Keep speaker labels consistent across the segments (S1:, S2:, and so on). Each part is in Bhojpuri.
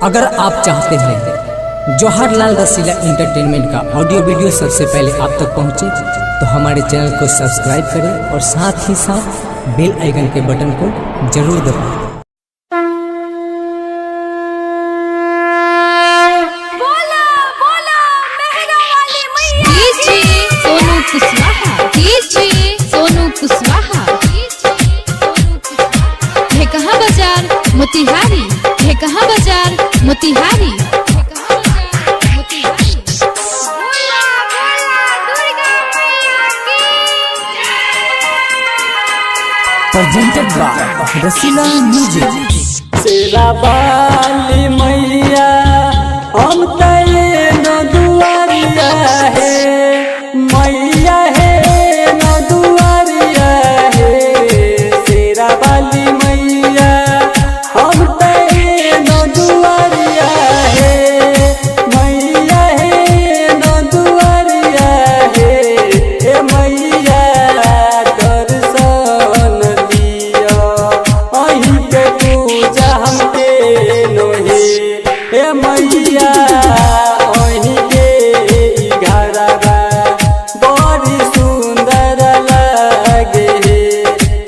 S1: अगर आप चाहते हैं जवाहरलाल रसीला एंटरटेनमेंट का ऑडियो वीडियो सबसे पहले आप तक पहुंचे तो हमारे चैनल को सब्सक्राइब करें और साथ ही साथ बेल आइकन के बटन को जरूर दबाएं।
S2: मोतिहारी है कहाँ बाजार Motihari
S1: presented by Rasila music.
S3: शेरा वाली मैया हम तये न दुआरिया है, मैया है न दुआरिया है। शेरा वाली मैया हम तये न दुआरिया है, मैया है न दुआरिया है। ए मैया दर्शन दिया अहीं के पूजा हमके नोहे। ए मैया अहीं के घरवा बड़ी सुंदर लगे हे।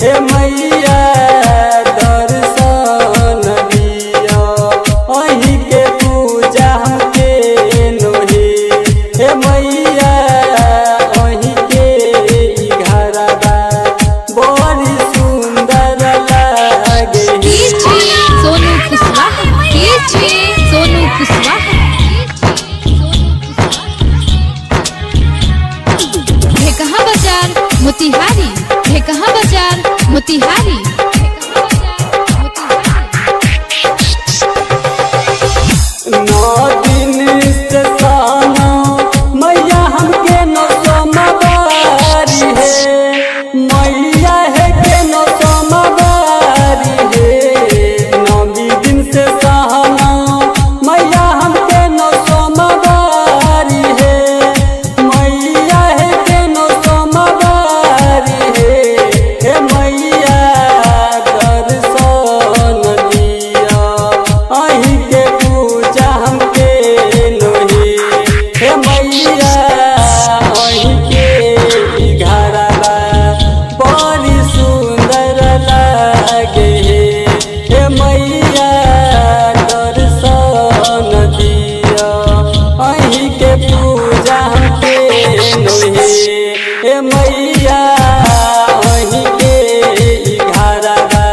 S3: ए मैया दर्शन दिया अहीं के पूजा हमके नोहे। ए मैया अहीं के घरवा बड़ी सुंदर लगे हे।
S2: सोनू कुशवाहा सोनू कुशवाहा है कहाँ बाजार मोतिहारी है कहाँ बाजार मोतिहारी
S3: नौ दिन से साना मैया हमके नौ सोमवारी है, मैया है के नौ सोमवारी है। नौवीं दिन से साना मैया हमके नौ सोमवारी है, मैया है के नौ सोमवारी है। हे मैया दर्शन दिया अहीं के पूजा हमके नोहे। हे मैया अहीं के घरवा बड़ी सुंदर लगे हे। हे मैया दर्शन दिया अहीं के पूजा हमके नोहे। हे मैया अहीं के घरवा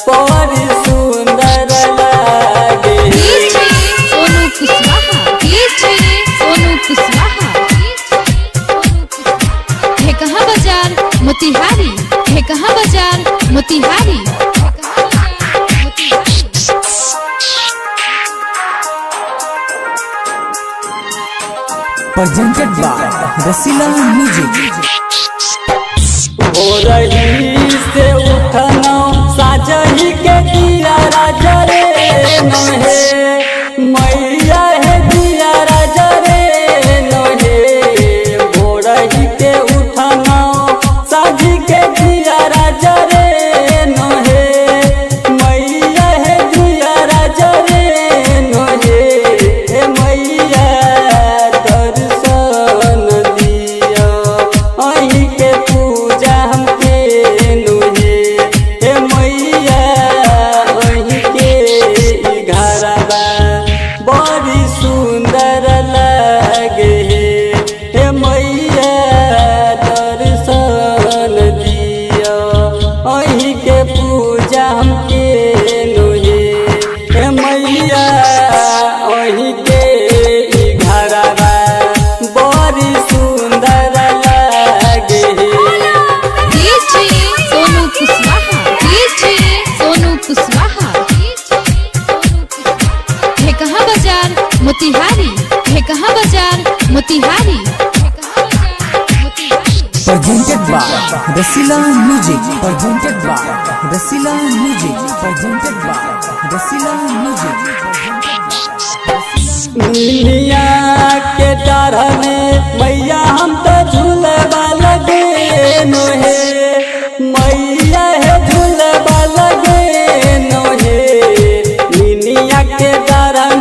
S3: बड़ी सुंदर लगे हे।
S2: सोनू कुशवाहा सोनू कुशवाहा है कहाँ बाजार मोतिहारी है कहाँ बाजार Motihari
S1: presented by Rasila music.
S3: हो रही से उठना साजही के दिया राजा रे नहे। मैया है दिया राजा रे नहे। हो रही के उठना साजी के दिया राजा रे नहे। मैया है दिया राजा रे नहे। हे मैया दर्शन दिया अहीं के पूजा हमके नोहे। हे मैया अहीं के घरवा बड़ी सुंदर लगे हे। हे मैया दर्शन दिया अहीं के पूजा हमके नोहे। हे मैया अहीं के घरवा बड़ी सुंदर लगे हे।
S2: सोनू कुशवाहा सोनू कुशवाहा है कहाँ बाजार मोतिहारी है कहाँ बाजार Motihari
S1: presented by Rasila music. Presented by Rasila music. Presented by Rasila music.
S3: दुनिया के डरने मैया हम तो झूलवा लगे नोहे। मैया है झूलवा लगे नोहे। दुनिया के डरने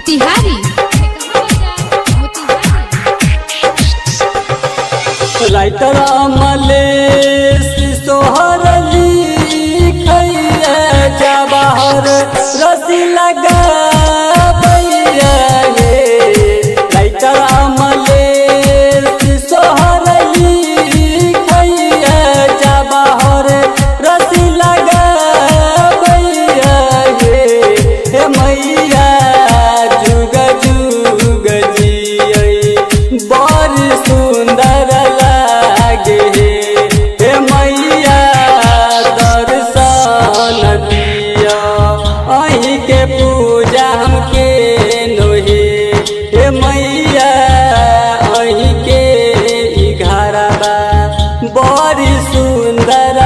S2: मोतिहारी
S3: राइटर मलेश सोहर लिखैया जवाहर रसी लगा भैया हे राइटर मलेश सोहर लिखैया जवाहर रसी लगा भैया हे मैया जुग जुग जियै बड़ सुंदर लागे हे मैया दर्शन दिया अहीं के पूजा हमके नोहे हे मैया अहीं के घरवा बड़ी सुंदर